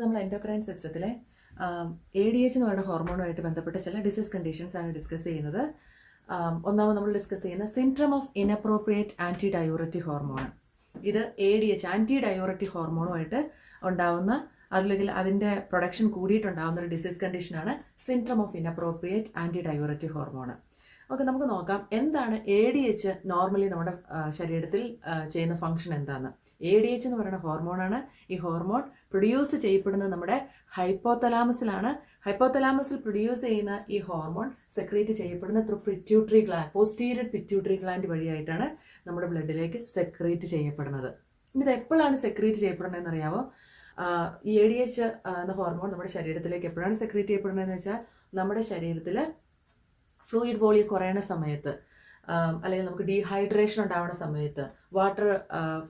നമ്മൾ എൻഡോക്രൈൻ സിസ്റ്റത്തിലെ ADH എന്ന് പറയുന്ന ഹോർമോണുമായിട്ട് ബന്ധപ്പെട്ട ചില ഡിസീസ് കണ്ടീഷൻസ് ആണ് ഡിസ്കസ് ചെയ്യുന്നത്. ഒന്നാമത് നമ്മൾ ഡിസ്കസ് ചെയ്യുന്ന syndrome of inappropriate anti diuretic hormone. ഇത് ADH ആൻറ്റി ഡയൂററ്റിക് ഹോർമോണുമായിട്ട് ഉണ്ടാവുന്ന അതിൻ്റെ പ്രൊഡക്ഷൻ കൂടിയിട്ടുണ്ടാകുന്ന ഒരു ഡിസീസ് കണ്ടീഷനാണ് syndrome of inappropriate anti diuretic hormone. Okay, നമുക്ക് നോക്കാം എന്താണ് ADH നോർമലി നമ്മുടെ ശരീരത്തിൽ ചെയ്യുന്ന ഫംഗ്ഷൻ എന്താണെന്ന്. ADH എന്ന് പറയുന്ന ഹോർമോണാണ്. ഈ ഹോർമോൺ പ്രൊഡ്യൂസ് ചെയ്യപ്പെടുന്നത് നമ്മുടെ ഹൈപ്പോതലാമസിലാണ്. ഹൈപ്പോതലാമസിൽ പ്രൊഡ്യൂസ് ചെയ്യുന്ന ഈ ഹോർമോൺ സെക്രീറ്റ് ചെയ്യപ്പെടുന്ന through pituitary gland, posterior pituitary gland വഴിയായിട്ടാണ് നമ്മുടെ ബ്ലഡിലേക്ക് സെക്രീറ്റ് ചെയ്യപ്പെടുന്നത്. ഇനി ഇത് എപ്പോഴാണ് സെക്രീറ്റ് ചെയ്യപ്പെടുന്നതെന്ന് അറിയാമോ? ഈ ADH എന്ന ഹോർമോൺ നമ്മുടെ ശരീരത്തിലേക്ക് എപ്പോഴാണ് സെക്രീറ്റ് ചെയ്യപ്പെടുന്നതെന്ന് വെച്ചാൽ നമ്മുടെ ശരീരത്തിൽ ഫ്ലൂയിഡ് വോളിയം കുറയുന്ന സമയത്ത്, അല്ലെങ്കിൽ നമുക്ക് ഡീഹൈഡ്രേഷൻ ഉണ്ടാവുന്ന സമയത്ത്,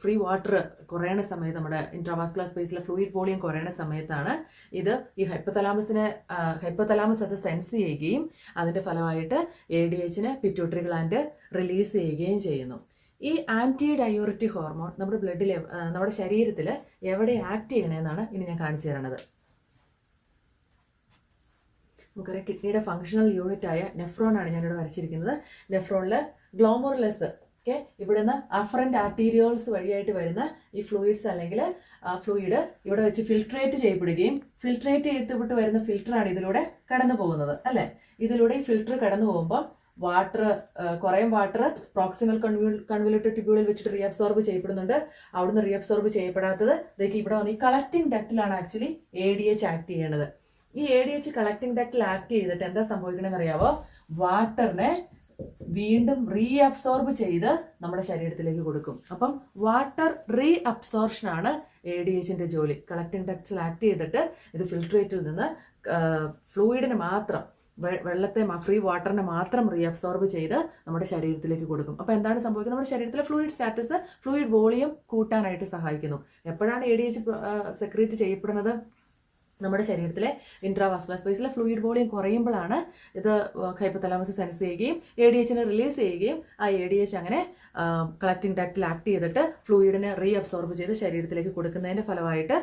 ഫ്രീ വാട്ടർ കുറയുന്ന സമയത്ത്, നമ്മുടെ ഇൻട്രാവാസ്കുലർ സ്പേസിലെ ഫ്ലൂയിഡ് വോളിയം കുറയുന്ന സമയത്താണ് ഇത് ഈ ഹൈപ്പോതലാമസ് അത് സെൻസ് ചെയ്യുകയും അതിൻ്റെ ഫലമായിട്ട് ADHനെ പിറ്റ്യൂട്ടറി ഗ്ലാൻഡ് റിലീസ് ചെയ്യുകയും ചെയ്യുന്നു. ഈ ആൻറ്റി ഡയൂററ്റിക് ഹോർമോൺ നമ്മുടെ ബ്ലഡിൽ, നമ്മുടെ ശരീരത്തിൽ എവിടെ ആക്ട് ചെയ്യണമെന്നാണ് ഇനി ഞാൻ കാണിച്ചു തരണത്. നമുക്കറിയാം കിഡ്നിയുടെ ഫങ്ഷണൽ യൂണിറ്റ് ആയ നെഫ്രോൺ ആണ് ഞാനിവിടെ വരച്ചിരിക്കുന്നത്. നെഫ്രോണിൽ ഗ്ലോമറുലസ് ഇവിടുന്ന് അഫറന്റ് ആർട്ടീരിയോൾസ് വഴിയായിട്ട് വരുന്ന ഈ ഫ്ലൂയിഡ്സ് അല്ലെങ്കിൽ ഫ്ലൂയിഡ് ഇവിടെ വെച്ച് ഫിൽട്രേറ്റ് ചെയ്യപ്പെടുകയും ഫിൽട്രേറ്റ് ചെയ്തിട്ട് വരുന്ന ഫിൽറ്ററാണ് ഇതിലൂടെ കടന്നു പോകുന്നത് അല്ലേ. ഇതിലൂടെ ഈ ഫിൽറ്റർ കടന്നു പോകുമ്പോൾ കുറേ വാട്ടർ പ്രോക്സിമൽ കൺവല്യൂട്ടഡ് ട്യൂബ്യൂളിൽ വെച്ചിട്ട് റീഅബ്സോർബ് ചെയ്യപ്പെടുന്നുണ്ട്. അവിടുന്ന് റീഅബ്സോർബ് ചെയ്യപ്പെടാത്തത് ഇവിടെ വന്ന് ഈ കളക്ടിങ് ഡക്റ്റിലാണ് ആക്ച്വലി ADH ആക്ട് ചെയ്യേണ്ടത്. ഈ ADH കളക്ടിങ് ഡക്റ്റിൽ ആക്ട് ചെയ്തിട്ട് എന്താ സംഭവിക്കണമെന്ന് അറിയാവോ? വാട്ടറിനെ വീണ്ടും റീഅബ്സോർബ് ചെയ്ത് നമ്മുടെ ശരീരത്തിലേക്ക് കൊടുക്കും. അപ്പം വാട്ടർ റീഅബ്സോർപ്ഷൻ ആണ് ADHന്റെ ജോലി. കളക്ടിങ് ഡക്റ്റിൽ ആക്ട് ചെയ്തിട്ട് ഇത് ഫിൽട്രേറ്റിൽ നിന്ന് ഫ്ലൂയിഡിന് മാത്രം, വെള്ളത്തെ ഫ്രീ വാട്ടറിനെ മാത്രം റീഅബ്സോർബ് ചെയ്ത് നമ്മുടെ ശരീരത്തിലേക്ക് കൊടുക്കും. അപ്പോൾ എന്താണ് സംഭവിക്കുന്നത്? നമ്മുടെ ശരീരത്തിലെ ഫ്ലൂയിഡ് സ്റ്റാറ്റസ്, ഫ്ലൂയിഡ് വോളിയം കൂട്ടാനായിട്ട് സഹായിക്കുന്നു. എപ്പോഴാണ് ADH സെക്രീറ്റ് ചെയ്യപ്പെടുന്നത്? നമ്മുടെ ശരീരത്തിലെ ഇൻട്രാവാസ്കുലർ സ്പേസിലെ ഫ്ലൂയിഡ് വോളിയം കുറയുമ്പോഴാണ് ഇത് ഹൈപ്പോതലാമസ് സെൻസ് ചെയ്യുകയും ADHനെ റിലീസ് ചെയ്യുകയും ആ ADH അങ്ങനെ കളക്ടിങ് ഡക്റ്റിൽ ആക്ട് ചെയ്തിട്ട് ഫ്ലൂയിഡിനെ റീഅബ്സോർബ് ചെയ്ത് ശരീരത്തിലേക്ക് കൊടുക്കുന്നതിന്റെ ഫലമായിട്ട്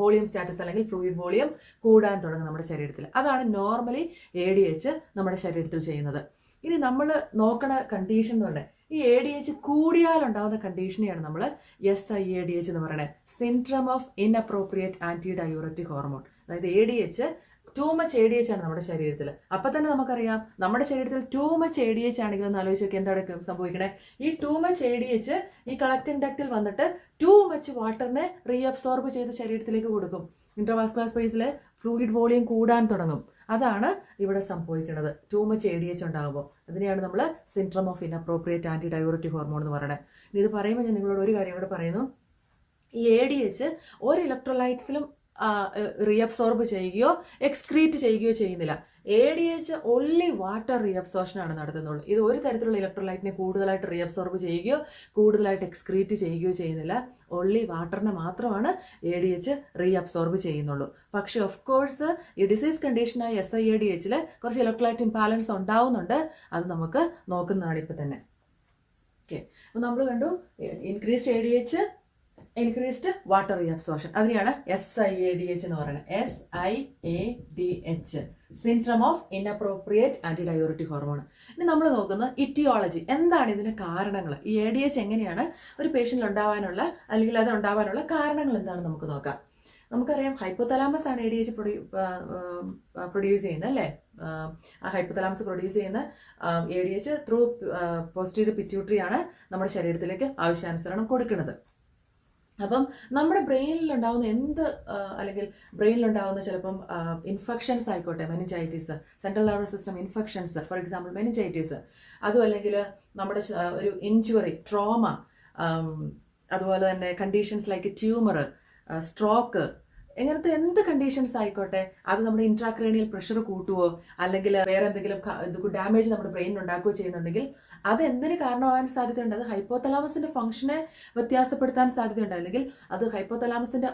വോളിയം സ്റ്റാറ്റസ് അല്ലെങ്കിൽ ഫ്ലൂയിഡ് വോളിയം കൂടാൻ തുടങ്ങും നമ്മുടെ ശരീരത്തിൽ. അതാണ് നോർമലി ADH നമ്മുടെ ശരീരത്തിൽ ചെയ്യുന്നത്. ഇനി നമ്മൾ നോക്കണ കണ്ടീഷൻ എന്ന് പറഞ്ഞാൽ ഈ ADH കൂടിയാൽ ഉണ്ടാകുന്ന കണ്ടീഷനെയാണ് നമ്മൾ SIADH എന്ന് പറയുന്നത്, syndrome of inappropriate anti diuretic hormone. അതായത് ADH, ടൂ മച്ച് ADH ആണ് നമ്മുടെ ശരീരത്തിൽ. അപ്പൊ തന്നെ നമുക്കറിയാം നമ്മുടെ ശരീരത്തിൽ ടൂ മച്ച് ADH ആണെങ്കിൽ ഒന്ന് ആലോചിച്ച് നോക്കി എന്താണ് സംഭവിക്കണേ? ഈ ടൂ മച്ച് ADH ഈ കളക്ടിങ് ഡക്റ്റിൽ വന്നിട്ട് ടൂ മച്ച് വാട്ടറിനെ റീഅബ്സോർബ് ചെയ്ത് ശരീരത്തിലേക്ക് കൊടുക്കും. ഇൻട്രാവാസ്കുലർ സ്പേസിലെ ഫ്ലൂയിഡ് വോളിയം കൂടാൻ തുടങ്ങും. അതാണ് ഇവിടെ സംഭവിക്കുന്നത് ടൂ മച്ച് ADH ഉണ്ടാകുമ്പോൾ. അതിനെയാണ് നമ്മൾ syndrome of inappropriate anti diuretic hormone എന്ന് പറയുന്നത്. ഇനി ഇത് പറയുമ്പോൾ ഞാൻ നിങ്ങളോട് ഒരു കാര്യം കൂടെ പറയുന്നു. ഈ ADH ഒരു ഇലക്ട്രോലൈറ്റ്സിലും റീഅബ്സോർബ് ചെയ്യുകയോ എക്സ്ക്രീറ്റ് ചെയ്യുകയോ ചെയ്യുന്നില്ല. ADH ഓൺലി വാട്ടർ റീഅബ്സോർപ്ഷനാണ് നടത്തുന്നുള്ളൂ. ഇത് ഒരു തരത്തിലുള്ള ഇലക്ട്രോലൈറ്റിനെ കൂടുതലായിട്ട് റീഅബ്സോർബ് ചെയ്യുകയോ കൂടുതലായിട്ട് എക്സ്ക്രീറ്റ് ചെയ്യുകയോ ചെയ്യുന്നില്ല. ഓൺലി വാട്ടറിനെ മാത്രമാണ് ADH റീഅബ്സോർബ് ചെയ്യുന്നുള്ളൂ. പക്ഷേ ഓഫ് കോഴ്സ് ഈ ഡിസീസ് കണ്ടീഷനായ SIADHൽ കുറച്ച് ഇലക്ട്രോലൈറ്റ് ഇംബാലൻസ് ഉണ്ടാവുന്നുണ്ട്. അത് നമുക്ക് നോക്കുന്നതാണ് ഇപ്പം തന്നെ. ഓക്കെ, അപ്പോൾ നമ്മൾ കണ്ടു increased ADH, increased water reabsorption. അതിനെയാണ് SIADH എന്ന് പറയുന്നത്. SIADH, syndrome of inappropriate anti diuretic hormone. ഇനി നമ്മൾ നോക്കുന്ന ഇറ്റിയോളജി, എന്താണ് ഇതിന്റെ കാരണങ്ങൾ, ഈ ADH എങ്ങനെയാണ് ഒരു പേഷ്യന്റിൽ ഉണ്ടാവാനുള്ള അല്ലെങ്കിൽ അത് ഉണ്ടാവാനുള്ള കാരണങ്ങൾ എന്താണെന്ന് നമുക്ക് നോക്കാം. നമുക്കറിയാം ഹൈപ്പോതലാമസ് ആണ് ADH പ്രൊഡ്യൂസ് ചെയ്യുന്നത് അല്ലേ. ആ ഹൈപ്പോതലാമസ് പ്രൊഡ്യൂസ് ചെയ്യുന്ന ADH ത്രൂ പോസ്റ്റീരിയർ പിറ്റ്യൂട്ടറി ആണ് നമ്മുടെ ശരീരത്തിലേക്ക് ആവശ്യാനുസരണം കൊടുക്കുന്നത്. അപ്പം നമ്മുടെ ബ്രെയിനിൽ ഉണ്ടാവുന്ന അല്ലെങ്കിൽ ബ്രെയിനിലുണ്ടാവുന്ന ചിലപ്പം ഇൻഫെക്ഷൻസ് ആയിക്കോട്ടെ, meningitis, central nervous system infections, for example meningitis, അതും അല്ലെങ്കിൽ നമ്മുടെ ഒരു ഇഞ്ചുറി, ട്രോമ, അതുപോലെ തന്നെ കണ്ടീഷൻസ് ലൈക്ക് ട്യൂമർ, സ്ട്രോക്ക്, എങ്ങനത്തെ എന്ത് കണ്ടീഷൻസ് ആയിക്കോട്ടെ അത് നമ്മുടെ ഇൻട്രാക്രേനിയൽ പ്രഷർ കൂട്ടുവോ അല്ലെങ്കിൽ വേറെ എന്തെങ്കിലും ഡാമേജ് നമ്മുടെ ബ്രെയിനിൽ ഉണ്ടാക്കുകയോ ചെയ്യുന്നുണ്ടെങ്കിൽ അത് എന്തിന് കാരണമാകാൻ സാധ്യതയുണ്ട്? അത് ഹൈപ്പോതലാമസിന്റെ ഫംഗ്ഷനെ വ്യത്യാസപ്പെടുത്താൻ സാധ്യതയുണ്ട്. അല്ലെങ്കിൽ അത് ഹൈപ്പോതലാമസിന്റെ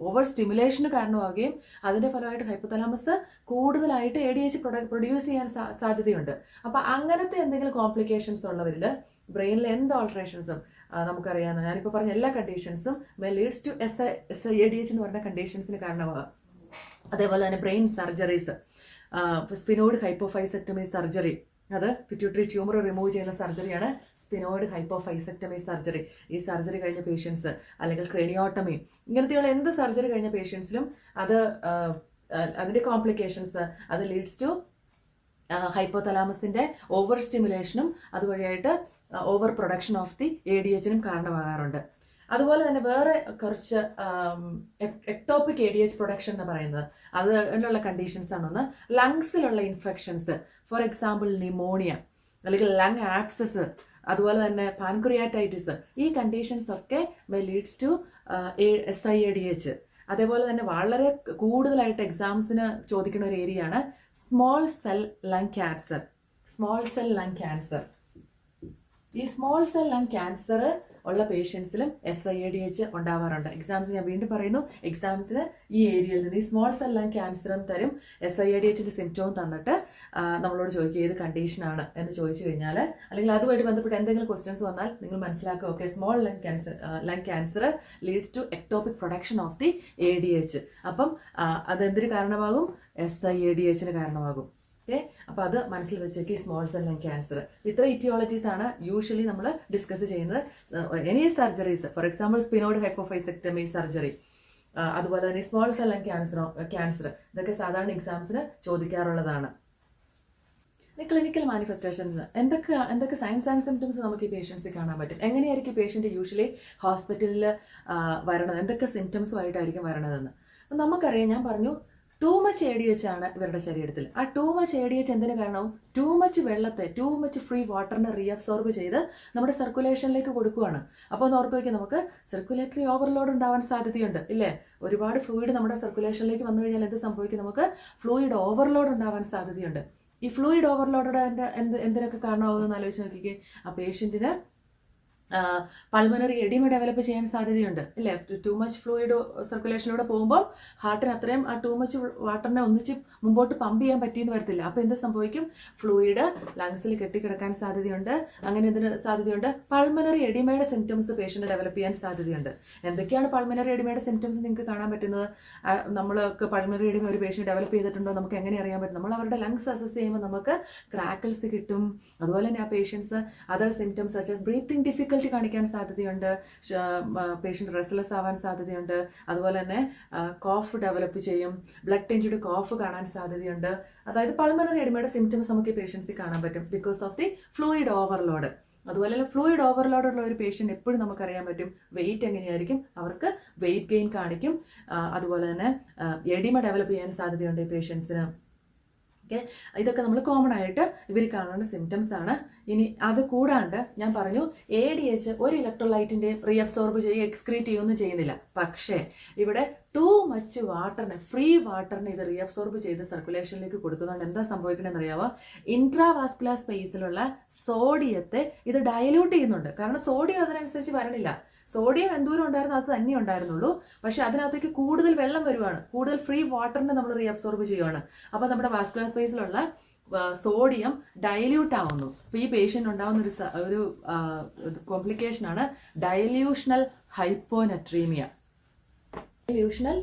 ഓവർ സ്റ്റിമുലേഷന് കാരണമാവുകയും അതിന്റെ ഫലമായിട്ട് ഹൈപ്പോതലാമസ് കൂടുതലായിട്ട് ADH പ്രൊഡ്യൂസ് ചെയ്യാൻ സാധ്യതയുണ്ട്. അപ്പൊ അങ്ങനത്തെ എന്തെങ്കിലും കോംപ്ലിക്കേഷൻസ് ഉള്ളവരിൽ ബ്രെയിനിൽ എന്ത് ഓൾട്ടറേഷൻസും നമുക്കറിയാവുന്ന ഞാനിപ്പോൾ പറഞ്ഞ എല്ലാ കണ്ടീഷൻസും ലീഡ്സ് ടു SIADH എന്ന് പറഞ്ഞ കണ്ടീഷൻസിന് കാരണമാകാം. അതേപോലെ തന്നെ brain surgeries, sphenoid hypophysectomy surgery, അത് പിറ്റ്യൂട്ടറി ട്യൂമർ റിമൂവ് ചെയ്യുന്ന സർജറിയാണ് സ്പിനോയിഡ് ഹൈപ്പോഫൈസെക്ടമി സർജറി. ഈ സർജറി കഴിഞ്ഞ പേഷ്യൻസ് അല്ലെങ്കിൽ ക്രേനിയോട്ടമി ഇങ്ങനത്തെയുള്ള എന്ത് സർജറി കഴിഞ്ഞ പേഷ്യൻസിലും അത് അതിൻ്റെ കോംപ്ലിക്കേഷൻസ് അത് ലീഡ്സ് ടു ഹൈപ്പോതലാമസിൻ്റെ ഓവർ സ്റ്റിമുലേഷനും അതുവഴിയായിട്ട് ഓവർ പ്രൊഡക്ഷൻ ഓഫ് ദി ADHനും കാരണമാകാറുണ്ട്. അതുപോലെ തന്നെ വേറെ കുറച്ച് എക്ടോപിക് ADH പ്രൊഡക്ഷൻ എന്ന് പറയുന്നത് അതിനുള്ള കണ്ടീഷൻസ് ആണെന്ന് ലങ്സിലുള്ള ഇൻഫെക്ഷൻസ്, ഫോർ എക്സാമ്പിൾ ന്യൂമോണിയ അല്ലെങ്കിൽ ലങ് ആപ്സസ്, അതുപോലെ തന്നെ പാൻക്രിയാറ്റൈറ്റിസ്, ഈ കണ്ടീഷൻസ് ഒക്കെ ലീഡ്സ് ടു SIADH. അതേപോലെ തന്നെ വളരെ കൂടുതലായിട്ട് എക്സാംസിന് ചോദിക്കുന്ന ഒരു ഏരിയയാണ് small cell lung cancer. Small cell lung cancer, ഈ സ്മോൾ സെൽ ലങ് ക്യാൻസർ ഉള്ള പേഷ്യൻസിലും SIADH ഉണ്ടാവാറുണ്ട്. എക്സാംസ് ഞാൻ വീണ്ടും പറയുന്നു, എക്സാംസിന് ഈ ഏരിയയിൽ നിന്ന് ഈ സ്മോൾ സെൽ ലങ് ക്യാൻസറും തരും, SIADHന്റെ സിംറ്റവും തന്നിട്ട് നമ്മളോട് ചോദിക്കുക ഏത് കണ്ടീഷനാണ് എന്ന് ചോദിച്ചു കഴിഞ്ഞാൽ, അല്ലെങ്കിൽ അതുമായിട്ട് ബന്ധപ്പെട്ട് എന്തെങ്കിലും ക്വസ്റ്റ്യൻസ് വന്നാൽ നിങ്ങൾ മനസ്സിലാക്കുക okay small lung cancer leads to ectopic production of the ADH. അപ്പം അതെന്തിന് കാരണമാകും? SIADHന് കാരണമാകും. ഓക്കെ, അപ്പോൾ അത് മനസ്സിൽ വെച്ചേക്ക് സ്മോൾ സെൽ ലങ് ക്യാൻസർ. ഇത്ര ഇറ്റിയോളജീസ് ആണ് യൂഷ്വലി നമ്മൾ ഡിസ്കസ് ചെയ്യുന്നത്. Any surgeries, for example sphenoid hypophysectomy surgery, അതുപോലെ തന്നെ സ്മോൾ സെൽ ലങ് ക്യാൻസർ ഇതൊക്കെ സാധാരണ എക്സാംസിന് ചോദിക്കാറുള്ളതാണ്. ക്ലിനിക്കൽ മാനിഫെസ്റ്റേഷൻസ് എന്തൊക്കെ സൈൻസ് ആൻഡ് സിംറ്റംസ് നമുക്ക് ഈ പേഷ്യൻസിൽ കാണാൻ പറ്റും? എങ്ങനെയായിരിക്കും പേഷ്യൻ്റ് യൂഷ്വലി ഹോസ്പിറ്റലിൽ വരണത്, എന്തൊക്കെ സിംറ്റംസുമായിട്ടായിരിക്കും വരണതെന്ന്. അപ്പം നമുക്കറിയാം, ഞാൻ പറഞ്ഞു ടൂ മച്ച് ADH ആണ് ഇവരുടെ ശരീരത്തിൽ. ആ ടൂ മച്ച് ADH എന്തിനു കാരണവും ടൂ മച്ച് വെള്ളത്തെ, ടൂ മച്ച് ഫ്രീ വാട്ടറിനെ റീഅബ്സോർബ് ചെയ്ത് നമ്മുടെ സർക്കുലേഷനിലേക്ക് കൊടുക്കുകയാണ്. അപ്പോൾ ഒന്ന് ഓർത്ത് വയ്ക്കുക, നമുക്ക് സർക്കുലേറ്ററി ഓവർലോഡ് ഉണ്ടാവാൻ സാധ്യതയുണ്ട് ഇല്ലേ? ഒരുപാട് ഫ്ലൂയിഡ് നമ്മുടെ സർക്കുലേഷനിലേക്ക് വന്നു കഴിഞ്ഞാൽ എന്ത് സംഭവിക്കും? നമുക്ക് ഫ്ലൂയിഡ് ഓവർലോഡ് ഉണ്ടാവാൻ സാധ്യതയുണ്ട്. ഈ ഫ്ലൂയിഡ് ഓവർലോഡ് എന്തിനൊക്കെ കാരണമാകുമെന്ന് ആലോചിച്ച് നോക്കിക്കേ. ആ പേഷ്യൻറ്റിന് പൾമണറി എഡിമ ഡെവലപ്പ് ചെയ്യാൻ സാധ്യതയുണ്ട് ഇല്ലേ? ടൂ മച്ച് ഫ്ലൂയിഡ് സർക്കുലേഷനിലൂടെ പോകുമ്പോൾ ഹാർട്ടിന് അത്രയും ആ ടൂ മച്ച് വാട്ടറിനെ ഒന്നിച്ച് മുമ്പോട്ട് പമ്പ് ചെയ്യാൻ പറ്റിയെന്ന് വരത്തില്ല. അപ്പോൾ എന്ത് സംഭവിക്കും? ഫ്ലൂയിഡ് ലങ്സിൽ കെട്ടിക്കിടക്കാൻ സാധ്യതയുണ്ട്. അങ്ങനെ എന്തിന് സാധ്യതയുണ്ട്? പൾമണറി എഡിമയുടെ സിംറ്റംസ് പേഷ്യന്റ് ഡെവലപ്പ് ചെയ്യാൻ സാധ്യതയുണ്ട്. എന്തൊക്കെയാണ് പൾമണറി എഡിമയുടെ സിംറ്റംസ് നിങ്ങൾക്ക് കാണാൻ പറ്റുന്നത്? നമ്മൾക്ക് പൾമണറി എഡിമ ഒരു പേഷ്യന്റ് ഡെവലപ്പ് ചെയ്തിട്ടുണ്ടോ നമുക്ക് എങ്ങനെ അറിയാൻ പറ്റും? നമ്മൾ അവരുടെ ലങ്സ് അസസ് ചെയ്യുമ്പോൾ നമുക്ക് ക്രാക്കിൾസ് കിട്ടും. അതുപോലെ തന്നെ ആ patients other symptoms such as breathing difficulty കാണിക്കാൻ സാധ്യതയുണ്ട്, പേഷ്യന്റ് റെസ്റ്റ്ലെസ് ആവാൻ സാധ്യതയുണ്ട്. അതുപോലെ തന്നെ കോഫ് ഡെവലപ്പ് ചെയ്യും, ബ്ലഡ് ടിഞ്ച്ഡ് കോഫ് കാണാൻ സാധ്യതയുണ്ട്. അതായത് പൾമണറി എഡിമയുടെ സിംറ്റംസ് നമുക്ക് ഈ പേഷ്യൻസിൽ കാണാൻ പറ്റും because of the fluid overload. അതുപോലെ തന്നെ ഫ്ലൂയിഡ് ഓവർലോഡ് ഉള്ള ഒരു പേഷ്യന്റ് എപ്പോഴും നമുക്കറിയാൻ പറ്റും വെയിറ്റ് എങ്ങനെയായിരിക്കും, അവർക്ക് വെയിറ്റ് ഗെയിൻ കാണിക്കും. അതുപോലെ തന്നെ എഡിമ ഡെവലപ്പ് ചെയ്യാൻ സാധ്യതയുണ്ട് ഈ പേഷ്യൻസിന്. ഓക്കെ, ഇതൊക്കെ നമ്മൾ കോമൺ ആയിട്ട് ഇവർ കാണുന്ന സിംറ്റംസ് ആണ്. ഇനി അത് കൂടാണ്ട് ഞാൻ പറഞ്ഞു ADH ഒരു ഇലക്ട്രോലൈറ്റിന്റെ റീഅബ്സോർബ് ചെയ്യുക എക്സ്ക്രീറ്റ് ചെയ്യുകയൊന്നും ചെയ്യുന്നില്ല. പക്ഷേ ഇവിടെ ടൂ മച്ച് വാട്ടറിനെ, ഫ്രീ വാട്ടറിനെ ഇത് റീഅബ്സോർബ് ചെയ്ത് സർക്കുലേഷനിലേക്ക് കൊടുക്കുന്നതുകൊണ്ട് എന്താ സംഭവിക്കണമെന്ന് അറിയാമോ? ഇൻട്രാവാസ്കുലർ സ്പേസിലുള്ള സോഡിയത്തെ ഇത് ഡയലൂട്ട് ചെയ്യുന്നുണ്ട്. കാരണം സോഡിയം അതിനനുസരിച്ച് വരണില്ല. സോഡിയം എന്തോരം ഉണ്ടായിരുന്നു അത് തന്നെ ഉണ്ടായിരുന്നുള്ളൂ. പക്ഷെ അതിനകത്തേക്ക് കൂടുതൽ വെള്ളം വരുവാണ്, കൂടുതൽ ഫ്രീ വാട്ടറിനെ നമ്മൾ റീഅബ്സോർബ് ചെയ്യുവാണ്. അപ്പോൾ നമ്മുടെ വാസ്കുലർ സ്പേസിലുള്ള സോഡിയം ഡയല്യൂട്ട് ആവുന്നു. അപ്പോൾ ഈ പേഷ്യൻ്റ് ഉണ്ടാകുന്ന ഒരു കോംപ്ലിക്കേഷനാണ് ഡയല്യൂഷണൽ ഹൈപ്പോനട്രീമിയ. ഡയല്യൂഷണൽ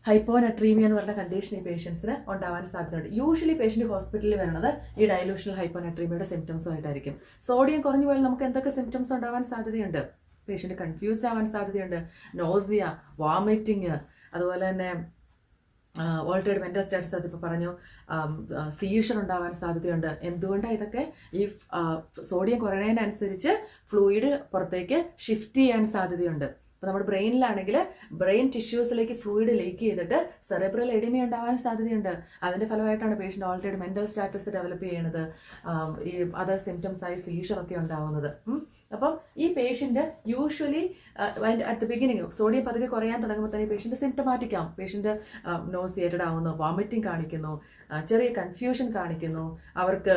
ഹൈപ്പോനട്രീമിയ എന്ന് പറഞ്ഞ കണ്ടീഷൻ ഈ പേഷ്യൻസിന് ഉണ്ടാവാൻ സാധ്യതയുണ്ട്. യൂഷ്വലി പേഷ്യന്റ് ഹോസ്പിറ്റലിൽ വരുന്നത് ഈ ഡയല്യൂഷണൽ ഹൈപ്പോനട്രീമിയയുടെ സിംറ്റംസുമായിട്ടായിരിക്കും. സോഡിയം കുറഞ്ഞു പോയാൽ നമുക്ക് എന്തൊക്കെ സിംറ്റംസ് ഉണ്ടാവാൻ സാധ്യതയുണ്ട്? പേഷ്യന്റ് കൺഫ്യൂസ്ഡ് ആവാൻ സാധ്യതയുണ്ട്, നോസിയ, വോമിറ്റിങ്, അതുപോലെ തന്നെ ഓൾട്ടേർഡ് മെന്റൽ സ്റ്റാറ്റസ് അതിപ്പോൾ പറഞ്ഞു, സീഷർ ഉണ്ടാവാൻ സാധ്യതയുണ്ട്. എന്തുകൊണ്ടാണ് ഇതൊക്കെ? ഈ സോഡിയം കുറയുന്നതിനനുസരിച്ച് ഫ്ലൂയിഡ് പുറത്തേക്ക് ഷിഫ്റ്റ് ചെയ്യാൻ സാധ്യതയുണ്ട്. അപ്പോൾ നമ്മുടെ ബ്രെയിനിലാണെങ്കിൽ ബ്രെയിൻ ടിഷ്യൂസിലേക്ക് ഫ്ലൂയിഡ് ലീക്ക് ചെയ്തിട്ട് സെറിബ്രൽ എഡിമ ഉണ്ടാവാൻ സാധ്യതയുണ്ട്. അതിൻ്റെ ഫലമായിട്ടാണ് patient already mental status develop ചെയ്യണത്, ഈ അതർ സിംറ്റംസ് ആയി സീഷറൊക്കെ ഉണ്ടാവുന്നത്. അപ്പം ഈ patient usually at the beginning sodium പതുക്കെ കുറയാൻ തുടങ്ങുമ്പോൾ തന്നെ പേഷ്യൻ്റ് സിംറ്റമാറ്റിക് ആവും. പേഷ്യൻ്റ് നോസിയേറ്റഡ് ആവുന്നു, വോമിറ്റിംഗ് കാണിക്കുന്നു, ചെറിയ കൺഫ്യൂഷൻ കാണിക്കുന്നു, അവർക്ക്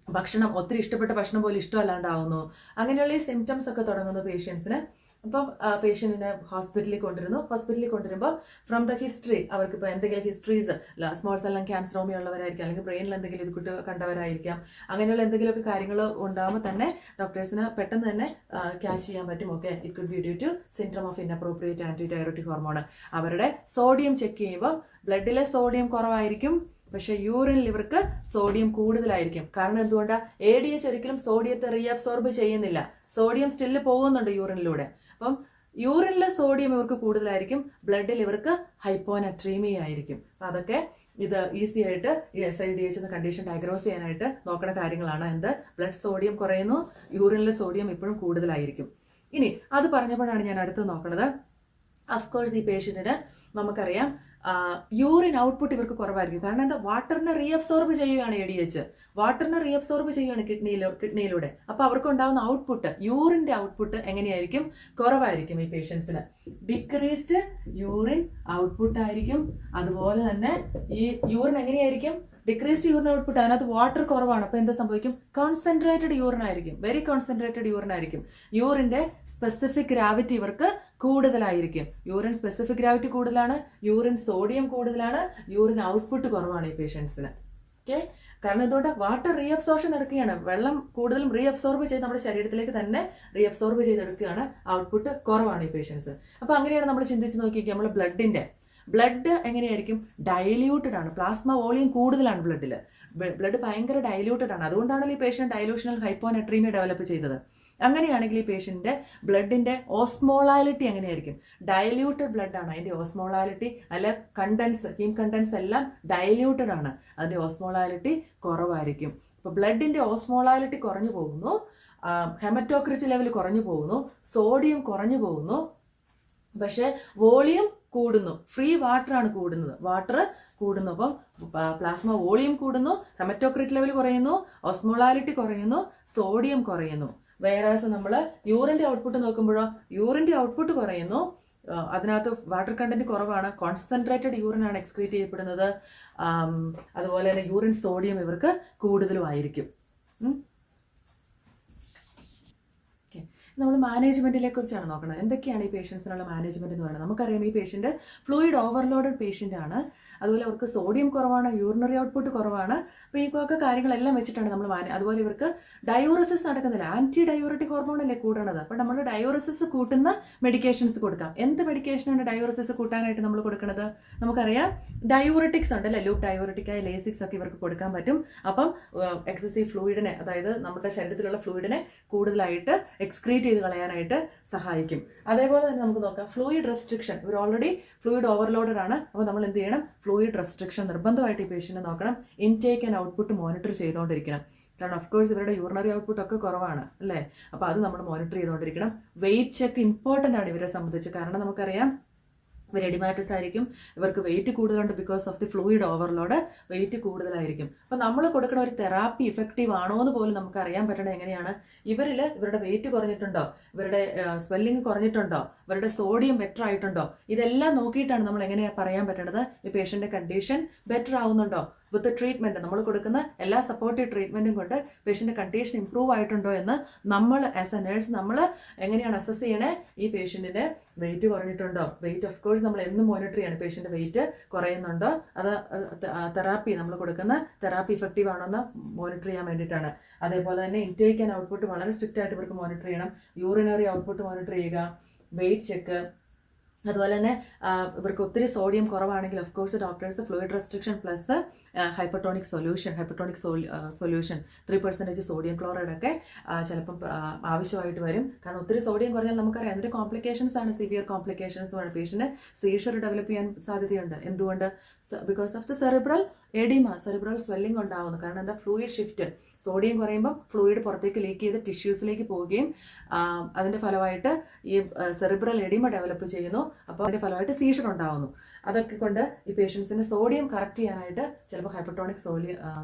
ഭക്ഷണം ഒത്തിരി ഇഷ്ടപ്പെട്ട ഭക്ഷണം പോലും ഇഷ്ടമല്ലാണ്ടാവുന്നു. അങ്ങനെയുള്ള ഈ സിംറ്റംസ് ഒക്കെ തുടങ്ങുന്നു പേഷ്യൻസിന്. അപ്പം പേഷ്യൻറ്റിനെ ഹോസ്പിറ്റലിൽ കൊണ്ടുവരുമ്പോൾ ഫ്രം ദ ഹിസ്റ്ററി അവർക്ക് ഇപ്പോൾ എന്തെങ്കിലും ഹിസ്റ്ററീസ് സ്മോൾ സെൽ ലങ് ക്യാൻസറോമി ഉള്ളവരായിരിക്കാം, അല്ലെങ്കിൽ ബ്രെയിനിൽ എന്തെങ്കിലും ഇത് കുട്ടി കണ്ടവരായിരിക്കാം. അങ്ങനെയുള്ള എന്തെങ്കിലുമൊക്കെ കാര്യങ്ങൾ ഉണ്ടാകുമ്പോൾ തന്നെ ഡോക്ടേഴ്സിന് പെട്ടെന്ന് തന്നെ ക്യാച്ച് ചെയ്യാൻ പറ്റും. Okay, it could be due to syndrome of inappropriate anti diuretic hormone. അവരുടെ സോഡിയം ചെക്ക് ചെയ്യുമ്പോൾ ബ്ലഡിലെ സോഡിയം കുറവായിരിക്കും, പക്ഷെ യൂറിനിൽ ഇവർക്ക് സോഡിയം കൂടുതലായിരിക്കും. കാരണം എന്തുകൊണ്ടാണ്? ADH ഒരിക്കലും സോഡിയത്തെ റീഅബ്സോർബ് ചെയ്യുന്നില്ല, സോഡിയം സ്റ്റില്ല് പോകുന്നുണ്ട് യൂറിനിലൂടെ. അപ്പം യൂറിനിലെ സോഡിയം ഇവർക്ക് കൂടുതലായിരിക്കും, ബ്ലഡിൽ ഇവർക്ക് ഹൈപ്പോനട്രീമിയ ആയിരിക്കും. അപ്പം അതൊക്കെ ഇത് ഈസി ആയിട്ട് ഈ SIDH എന്ന കണ്ടീഷൻ ഡയഗ്നോസ് ചെയ്യാനായിട്ട് നോക്കുന്ന കാര്യങ്ങളാണ്. എന്ത്? ബ്ലഡ് സോഡിയം കുറയുന്നു, യൂറിനിലെ സോഡിയം ഇപ്പോഴും കൂടുതലായിരിക്കും. ഇനി അത് പറഞ്ഞപ്പോഴാണ് ഞാൻ അടുത്ത് നോക്കുന്നത്, അഫ്കോഴ്സ് ഈ പേഷ്യൻറ്റിന് നമുക്കറിയാം യൂറിൻ ഔട്ട്പുട്ട് ഇവർക്ക് കുറവായിരിക്കും. കാരണം എന്താ? വാട്ടറിനെ റീഅബ്സോർബ് ചെയ്യുകയാണ് ADH, വാട്ടറിനെ റീഅബ്സോർബ് ചെയ്യുകയാണ് കിഡ്നിയിലൂടെ. അപ്പോൾ അവർക്ക് ഉണ്ടാകുന്ന ഔട്ട്പുട്ട്, യൂറിൻ്റെ ഔട്ട്പുട്ട് എങ്ങനെയായിരിക്കും? കുറവായിരിക്കും. ഈ പേഷ്യൻസിന് ഡിക്രീസ്ഡ് യൂറിൻ ഔട്ട്പുട്ട് ആയിരിക്കും. അതുപോലെ തന്നെ ഈ യൂറിൻ എങ്ങനെയായിരിക്കും? ഡിക്രീസ്ഡ് യൂറിൻ ഔട്ട്പുട്ട്, അതിനകത്ത് വാട്ടർ കുറവാണ്. അപ്പോൾ എന്താ സംഭവിക്കും? കോൺസെൻട്രേറ്റഡ് യൂറിൻ ആയിരിക്കും, വെരി കോൺസെൻട്രേറ്റഡ് യൂറിൻ ആയിരിക്കും. യൂറിൻ്റെ സ്പെസിഫിക് ഗ്രാവിറ്റി ഇവർക്ക് കൂടുതലായിരിക്കും. യൂറിൻ സ്പെസിഫിക് ഗ്രാവിറ്റി കൂടുതലാണ്, യൂറിൻ സോഡിയം കൂടുതലാണ്, യൂറിൻ ഔട്ട്പുട്ട് കുറവാണ് ഈ പേഷ്യൻസിന്. ഓക്കെ, കാരണം എന്തുകൊണ്ട്? വാട്ടർ റീഅബ്സോർഷൻ നടക്കുകയാണ്, വെള്ളം കൂടുതലും റീഅബ്സോർബ് ചെയ്ത് നമ്മുടെ ശരീരത്തിലേക്ക് തന്നെ റീഅബ്സോർബ് ചെയ്തെടുക്കുകയാണ്, ഔട്ട്പുട്ട് കുറവാണ് ഈ പേഷ്യൻസ്. അപ്പോൾ അങ്ങനെയാണ് നമ്മൾ ചിന്തിച്ച് നോക്കിക്കുക, നമ്മൾ ബ്ലഡ് എങ്ങനെയായിരിക്കും? ഡൈല്യൂട്ടഡ് ആണ്, പ്ലാസ്മ വോളിയം കൂടുതലാണ് ബ്ലഡിൽ, ബ്ലഡ് ഭയങ്കര ഡൈല്യൂട്ടഡ് ആണ്. അതുകൊണ്ടാണല്ലോ ഈ പേഷ്യൻ്റ് ഡൈലൂഷണൽ ഹൈപ്പോനട്രീമിയ ഡെവലപ്പ് ചെയ്തത്. അങ്ങനെയാണെങ്കിൽ ഈ പേഷ്യൻ്റെ ബ്ലഡിൻ്റെ ഓസ്മോളാലിറ്റി എങ്ങനെയായിരിക്കും? ഡൈല്യൂട്ടഡ് ബ്ലഡ് ആണ്, അതിൻ്റെ ഓസ്മോളാലിറ്റി അല്ല ഹീം കണ്ടൻസ് എല്ലാം ഡൈല്യൂട്ടഡ് ആണ്, അതിൻ്റെ ഓസ്മോളാലിറ്റി കുറവായിരിക്കും. അപ്പോൾ ബ്ലഡിൻ്റെ ഓസ്മോളാലിറ്റി കുറഞ്ഞു പോകുന്നു, ഹെമറ്റോക്രിറ്റ് ലെവൽ കുറഞ്ഞു പോകുന്നു, സോഡിയം കുറഞ്ഞു പോകുന്നു, പക്ഷേ വോളിയം കൂടുന്നു, ഫ്രീ വാട്ടർ ആണ് കൂടുന്നത്, വാട്ടർ കൂടുന്നു. അപ്പം പ്ലാസ്മ വോളിയം കൂടുന്നു, ഹെമറ്റോക്രിറ്റ് ലെവൽ കുറയുന്നു, ഓസ്മോളാലിറ്റി കുറയുന്നു, സോഡിയം കുറയുന്നു. വേറാസ് നമ്മൾ യൂറിൻ്റെ ഔട്ട്പുട്ട് നോക്കുമ്പോഴോ യൂറിൻ്റെ ഔട്ട്പുട്ട് കുറയുന്നു, അതിനകത്ത് വാട്ടർ കണ്ടന്റ് കുറവാണ്, കോൺസെൻട്രേറ്റഡ് യൂറിൻ ആണ് എക്സ്ക്രീറ്റ് ചെയ്യപ്പെടുന്നത്. അതുപോലെ തന്നെ യൂറിൻ സോഡിയം ഇവർക്ക് കൂടുതലും ആയിരിക്കും. നമ്മൾ മാനേജ്മെന്റിനെ കുറിച്ചാണ് നോക്കുന്നത്. എന്തൊക്കെയാണ് ഈ പേഷ്യൻസിനുള്ള മാനേജ്മെന്റ് എന്ന് പറയുന്നത്? നമുക്കറിയാം ഈ പേഷ്യന്റ് ഫ്ലൂയിഡ് ഓവർലോഡഡ് പേഷ്യന്റ് ആണ്, അതുപോലെ അവർക്ക് സോഡിയം കുറവാണ്, യൂറിനറി ഔട്ട്പുട്ട് കുറവാണ്. അപ്പോൾ ഈ ഒക്കെ കാര്യങ്ങളെല്ലാം വെച്ചിട്ടാണ് നമ്മൾ അതുപോലെ ഇവർക്ക് ഡയോറിസിസ് നടക്കുന്നില്ല, ആന്റി ഡയോറിറ്റിക് ഹോർമോൺ അല്ലേ കൂടണത്. അപ്പോൾ നമ്മൾ ഡയോറിസിസ് കൂട്ടുന്ന മെഡിക്കേഷൻസ് കൊടുക്കാം. എന്ത് മെഡിക്കേഷനാണ് ഡയോറിസിസ് കൂട്ടാനായിട്ട് നമ്മൾ കൊടുക്കുന്നത്? നമുക്കറിയാം ഡയോറിറ്റിക്സ് ഉണ്ട് അല്ലേ, ലൂപ്പ് ഡയോറിറ്റിക്കായ ലേസിക്സ് ഒക്കെ ഇവർക്ക് കൊടുക്കാൻ പറ്റും. അപ്പം എക്സസീവ് ഫ്ലൂയിഡിനെ, അതായത് നമ്മുടെ ശരീരത്തിലുള്ള ഫ്ലൂയിഡിനെ കൂടുതലായിട്ട് എക്സ്ക്രീറ്റ് ചെയ്ത് കളയാനായിട്ട് സഹായിക്കും. അതേപോലെ തന്നെ നമുക്ക് നോക്കാം ഫ്ലൂയിഡ് റെസ്ട്രിക്ഷൻ. ഇവർ ഓൾറെഡി ഫ്ലൂയിഡ് ഓവർലോഡഡ് ആണ്. അപ്പോൾ നമ്മൾ എന്ത് ചെയ്യണം? ഫ്ലൂയിഡ് റെസ്ട്രിക്ഷൻ നിർബന്ധമായിട്ട് ഈ പേഷ്യൻറ്റ് നോക്കണം. ഇൻടേക്ക് ആൻഡ് ഔട്ട്പുട്ട് മോണിറ്റർ ചെയ്തുകൊണ്ടിരിക്കണം. കാരണം ഓഫ്കോഴ്സ് ഇവരുടെ യൂറിനറി ഔട്ട്പുട്ട് ഒക്കെ കുറവാണ് അല്ലേ, അപ്പോൾ അത് നമ്മൾ മോണിറ്റർ ചെയ്തുകൊണ്ടിരിക്കണം. വെയിറ്റ് ചെക്ക് ഇമ്പോർട്ടൻ്റ് ആണ് ഇവരെ സംബന്ധിച്ച്. കാരണം നമുക്കറിയാം ഇവർ എഡിമാറ്റസ് ആയിരിക്കും, ഇവർക്ക് വെയിറ്റ് കൂടുതലുണ്ട്, because of the fluid overload weight കൂടുതലായിരിക്കും. അപ്പോൾ നമ്മൾ കൊടുക്കുന്ന ഒരു തെറാപ്പി ഇഫക്റ്റീവ് ആണോ എന്ന് പോലും നമുക്ക് അറിയാൻ പറ്റണത് എങ്ങനെയാണ്? ഇവരുടെ വെയിറ്റ് കുറഞ്ഞിട്ടുണ്ടോ, ഇവരുടെ സ്വെല്ലിങ് കുറഞ്ഞിട്ടുണ്ടോ, ഇവരുടെ സോഡിയം ബെറ്റർ ആയിട്ടുണ്ടോ, ഇതെല്ലാം നോക്കിയിട്ടാണ് നമ്മൾ എങ്ങനെയാണ് പറയാൻ പറ്റണത് ഈ പേഷ്യൻ്റെ കണ്ടീഷൻ ബെറ്റർ ആവുന്നുണ്ടോ. വിത്ത് ട്രീറ്റ്മെൻറ്റ്, നമ്മൾ കൊടുക്കുന്ന എല്ലാ സപ്പോർട്ടീവ് ട്രീറ്റ്മെൻറ്റും കൊണ്ട് പേഷ്യൻ്റെ കണ്ടീഷൻ ഇമ്പ്രൂവ് ആയിട്ടുണ്ടോ എന്ന് നമ്മൾ ആസ് എ നേഴ്സ് നമ്മൾ എങ്ങനെയാണ് അസസ് ചെയ്യണേ? ഈ പേഷ്യൻറ്റിൻ്റെ വെയിറ്റ് കുറഞ്ഞിട്ടുണ്ടോ, വെയിറ്റ് ഓഫ് കോഴ്സ് നമ്മൾ എന്നും മോണിറ്റർ ചെയ്യണം. പേഷ്യൻ്റെ വെയിറ്റ് കുറയുന്നുണ്ടോ, അത് തെറാപ്പി നമ്മൾ കൊടുക്കുന്ന തെറാപ്പി ഇഫക്റ്റീവ് ആണോ എന്ന് മോണിറ്റർ ചെയ്യാൻ വേണ്ടിയിട്ടാണ്. അതേപോലെ തന്നെ ഇൻടേക്ക് ആൻഡ് ഔട്ട്പുട്ട് വളരെ സ്ട്രിക്റ്റ് ആയിട്ട് ഇവർക്ക് മോണിറ്റർ ചെയ്യണം. യൂറിനറി ഔട്ട്പുട്ട് മോണിറ്റർ ചെയ്യുക, വെയിറ്റ് ചെക്ക്. അതുപോലെ തന്നെ ഇവർക്ക് ഒത്തിരി സോഡിയം കുറവാണെങ്കിൽ of course doctors fluid restriction plus hypertonic solution 3% sodium chloride ഒക്കെ ചിലപ്പം ആവശ്യമായിട്ട് വരും. കാരണം ഒത്തിരി സോഡിയം കുറഞ്ഞാൽ നമുക്കറിയാം അതിൻ്റെ കോംപ്ലിക്കേഷൻസ് ആണ് severe complications. Patient seizure develop ചെയ്യാൻ സാധ്യതയുണ്ട്. എന്തുകൊണ്ട്? Because of the cerebral oedema, cerebral swelling ഉണ്ടാവുന്നു. കാരണം എന്താ? ഫ്ലൂയിഡ് ഷിഫ്റ്റ്, സോഡിയം കുറയുമ്പം ഫ്ലൂയിഡ് പുറത്തേക്ക് ലീക്ക് ചെയ്ത് ടിഷ്യൂസിലേക്ക് പോവുകയും അതിൻ്റെ ഫലമായിട്ട് ഈ സെറിബ്രൽ എഡിമ ഡെവലപ്പ് ചെയ്യുന്നു. അപ്പോൾ അതിൻ്റെ ഫലമായിട്ട് സീഷർ ഉണ്ടാവുന്നു. അതൊക്കെ കൊണ്ട് ഈ പേഷ്യൻസിന് സോഡിയം കറക്റ്റ് ചെയ്യാനായിട്ട് ചിലപ്പോൾ ഹൈപ്പർട്ടോണിക്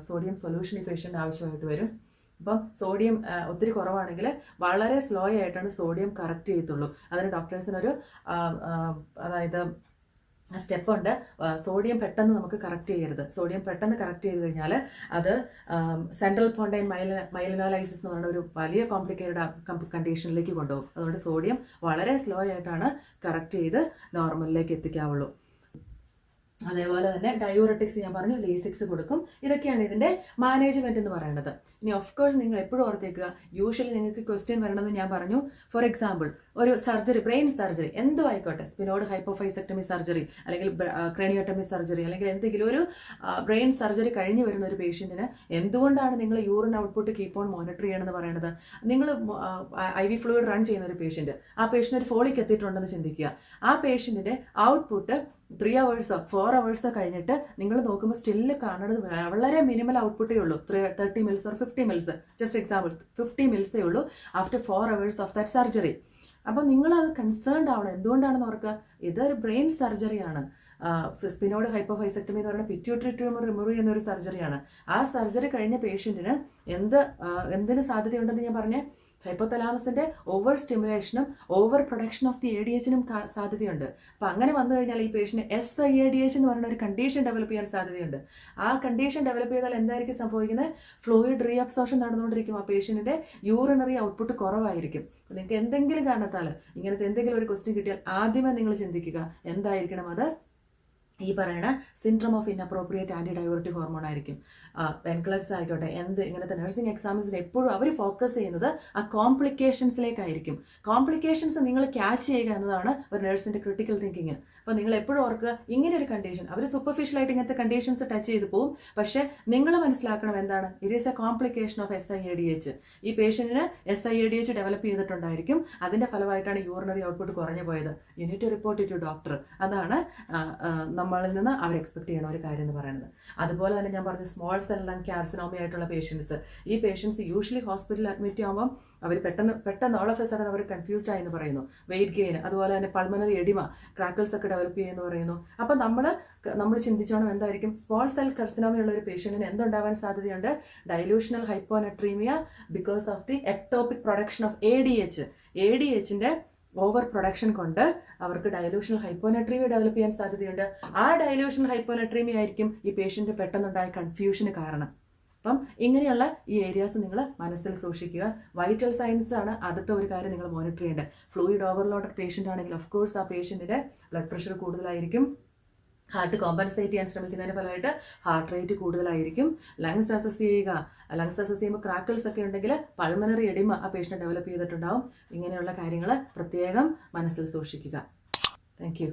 സോഡിയം സൊല്യൂഷൻ ഈ പേഷ്യൻ്റ് ആവശ്യമായിട്ട് വരും. അപ്പം സോഡിയം ഒത്തിരി കുറവാണെങ്കിൽ വളരെ സ്ലോ ആയിട്ടാണ് സോഡിയം കറക്റ്റ് ചെയ്യത്തുള്ളൂ. അതിന് ഡോക്ടേഴ്സിനൊരു അതായത് സ്റ്റെപ്പുണ്ട്. സോഡിയം പെട്ടെന്ന് നമുക്ക് കറക്റ്റ് ചെയ്യരുത്. സോഡിയം പെട്ടെന്ന് കറക്റ്റ് ചെയ്ത് കഴിഞ്ഞാൽ അത് സെൻട്രൽ പോണ്ടൈൻ മൈലിനോലൈസിസ് എന്ന് പറയുന്ന ഒരു വലിയ കോംപ്ലിക്കേറ്റഡ് കണ്ടീഷനിലേക്ക് കൊണ്ടുപോകും. അതുകൊണ്ട് സോഡിയം വളരെ സ്ലോ ആയിട്ടാണ് കറക്റ്റ് ചെയ്ത് നോർമലിലേക്ക് എത്തിക്കാവുള്ളൂ. അതേപോലെ തന്നെ ഡയൂററ്റിക്സ് ഞാൻ പറഞ്ഞു, ലേസിക്സ് കൊടുക്കും. ഇതൊക്കെയാണ് ഇതിന്റെ മാനേജ്മെന്റ് എന്ന് പറയുന്നത്. ഇനി ഓഫ് കോഴ്സ് നിങ്ങൾ എപ്പോഴും ഓർത്തേക്കുക, യൂഷ്വലി നിങ്ങൾക്ക് ക്വസ്റ്റ്യൻ വരണമെന്ന് ഞാൻ പറഞ്ഞു. ഫോർ എക്സാമ്പിൾ, ഒരു സർജറി, ബ്രെയിൻ സർജറി എന്തും ആയിക്കോട്ടെ, സ്പിനോയിഡ് ഹൈപ്പോഫൈസെക്ടമി സർജറി അല്ലെങ്കിൽ ക്രേനിയോട്ടമി സർജറി അല്ലെങ്കിൽ എന്തെങ്കിലും ഒരു ബ്രെയിൻ സർജറി കഴിഞ്ഞ് വരുന്ന ഒരു പേഷ്യന്റിന് എന്തുകൊണ്ടാണ് നിങ്ങൾ urine output keep on monitor ചെയ്യണമെന്ന് പറയുന്നത്? നിങ്ങൾ IV ഫ്ലൂയിഡ് റൺ ചെയ്യുന്ന ഒരു പേഷ്യന്റ്, ആ പേഷ്യന്റ് ഒരു ഫോളിക് എത്തിയിട്ടുണ്ടെന്ന് ചിന്തിക്കുക. ആ പേഷ്യന്റിന്റെ ഔട്ട്പുട്ട് 3 hours 4 hours കഴിഞ്ഞിട്ട് നിങ്ങൾ നോക്കുമ്പോൾ സ്റ്റില്ല് കാണുന്നത് വളരെ മിനിമൽ ഔട്ട്പുട്ടേ ഉള്ളൂ. 30 mils or 50 mils, just example 50 mils ഉള്ളൂ after 4 hours of that surgery. അപ്പോൾ നിങ്ങളത് കൺസേൺഡ് ആവണം. എന്തുകൊണ്ടാണെന്ന് ഓർക്കുക, ഇതൊരു ബ്രെയിൻ സർജറിയാണ്. സ്പിനോയിഡ് ഹൈപ്പോഫൈസെക്ടമി എന്ന് പറയുന്ന പിറ്റ്യൂട്ടറി ട്യൂമർ റിമൂവ് ചെയ്യുന്ന ഒരു സർജറിയാണ്. ആ സർജറി കഴിഞ്ഞ പേഷ്യന്റിന് എന്തിന് സാധ്യതയുണ്ടെന്ന് ഞാൻ പറഞ്ഞേ? ഹൈപ്പോതലാമസിന്റെ ഓവർ സ്റ്റിമുലേഷനും ഓവർ പ്രൊഡക്ഷൻ ഓഫ് ദി ADHനും സാധ്യതയുണ്ട്. അപ്പം അങ്ങനെ വന്നു കഴിഞ്ഞാൽ ഈ പേഷ്യന്റ് SIADH എന്ന് പറയുന്ന ഒരു കണ്ടീഷൻ ഡെവലപ്പ് ചെയ്യാൻ സാധ്യതയുണ്ട്. ആ കണ്ടീഷൻ ഡെവലപ്പ് ചെയ്താൽ എന്തായിരിക്കും സംഭവിക്കുന്നത്? ഫ്ലൂയിഡ് റീഅബ്സോർഷൻ നടന്നുകൊണ്ടിരിക്കും. ആ പേഷ്യന്റിന്റെ യൂറിനറി ഔട്ട്പുട്ട് കുറവായിരിക്കും. നിങ്ങൾക്ക് എന്തെങ്കിലും കാരണത്താൽ ഇങ്ങനത്തെ എന്തെങ്കിലും ഒരു ക്വസ്റ്റ്യൻ കിട്ടിയാൽ ആദ്യമേ നിങ്ങൾ ചിന്തിക്കുക എന്തായിരിക്കണം അത്? ഈ പറയുന്ന syndrome of inappropriate anti diuretic hormone ആയിരിക്കും. പെൻക്ലക്സ് ആയിക്കോട്ടെ, ഇങ്ങനത്തെ നഴ്സിംഗ് എക്സാമിൻസിൽ എപ്പോഴും അവർ ഫോക്കസ് ചെയ്യുന്നത് ആ കോംപ്ലിക്കേഷൻസിലേക്കായിരിക്കും. കോംപ്ലിക്കേഷൻസ് നിങ്ങൾ ക്യാച്ച് ചെയ്യുക എന്നതാണ് ഒരു നഴ്സിന്റെ ക്രിട്ടിക്കൽ തിങ്കിങ്. അപ്പോൾ നിങ്ങൾ എപ്പോഴും ഓർക്കുക, ഇങ്ങനെ ഒരു കണ്ടീഷൻ അവർ സൂപ്പർഫിഷ്യലായിട്ട് ഇങ്ങനത്തെ കണ്ടീഷൻസ് ടച്ച് ചെയ്ത് പോകും. പക്ഷേ നിങ്ങൾ മനസ്സിലാക്കണം എന്താണ്? It is A complication of SIADH. ഈ പേഷ്യന്റിന് SIADH ഡെവലപ്പ് ചെയ്തിട്ടുണ്ടായിരിക്കും. അതിന്റെ ഫലമായിട്ടാണ് യൂറിനറി ഔട്ട്പുട്ട് കുറഞ്ഞു പോയത്. You need to report it to doctor. അതാണ് നമ്മളിൽ നിന്ന് അവർ എക്സ്പെക്ട് ചെയ്യുന്ന ഒരു കാര്യം എന്ന് പറയുന്നത്. അതുപോലെ തന്നെ ഞാൻ പറഞ്ഞു സ്മോൾ സെൽ ലങ് കാർസിനോമി ആയിട്ടുള്ള പേഷ്യൻസ്. ഈ പേഷ്യൻസ് യൂഷ്വലി ഹോസ്പിറ്റലിൽ അഡ്മിറ്റ് ആകുമ്പോൾ അവർ പെട്ടെന്ന് ഓൾ ഓഫ് എ സഡൻ അവർ കൺഫ്യൂസ്ഡ് ആയെന്ന് പറയുന്നു. വെയിറ്റ് ഗെയിൻ, അതുപോലെ തന്നെ പൾമണറി എഡിമ, ക്രാക്കിൾസ് ഒക്കെ ഡെവലപ്പ് ചെയ്യുമെന്ന് പറയുന്നു. അപ്പം നമ്മൾ ചിന്തിച്ചോണം എന്തായിരിക്കും? സ്മോൾ സെൽ കാർസിനോമി ഉള്ള ഒരു പേഷ്യന്റിന് എന്തുണ്ടാവാൻ സാധ്യതയുണ്ട്? Dilutional hyponatraemia because of the ectopic production of ADHന്റെ ഓവർ പ്രൊഡക്ഷൻ കൊണ്ട് അവർക്ക് ഡയലൂഷണൽ ഹൈപ്പോനട്രീമിയ ഡെവലപ്പ് ചെയ്യാൻ സാധ്യതയുണ്ട്. ആ ഡയലൂഷണൽ ഹൈപ്പോനട്രീമിയ ആയിരിക്കും ഈ പേഷ്യന്റ് പെട്ടെന്നുണ്ടായ കൺഫ്യൂഷന് കാരണം. അപ്പം ഇങ്ങനെയുള്ള ഈ ഏരിയാസ് നിങ്ങൾ മനസ്സിൽ സൂക്ഷിക്കുക. വൈറ്റൽ സയൻസ് ആണ് അടുത്ത ഒരു കാര്യം നിങ്ങൾ മോണിറ്റർ ചെയ്യേണ്ടത്. ഫ്ലൂയിഡ് ഓവർലോഡഡ് പേഷ്യന്റ് ആണെങ്കിൽ ഓഫ് കോഴ്സ് ആ പേഷ്യന്റിന്റെ ബ്ലഡ് പ്രഷർ കൂടുതലായിരിക്കും. ഹാർട്ട് കോമ്പൻസേറ്റ് ചെയ്യാൻ ശ്രമിക്കുന്നതിന് ഫലമായിട്ട് ഹാർട്ട് റേറ്റ് കൂടുതലായിരിക്കും. ലങ്സ് അസസ് ചെയ്യുമ്പോൾ ക്രാക്കിൾസ് ഒക്കെ ഉണ്ടെങ്കിൽ പൾമണറി എഡിമ ആ പേഷ്യന്റ് ഡെവലപ്പ് ചെയ്തിട്ടുണ്ടാവും. ഇങ്ങനെയുള്ള കാര്യങ്ങൾ പ്രത്യേകം മനസ്സിൽ സൂക്ഷിക്കുക. Thank you.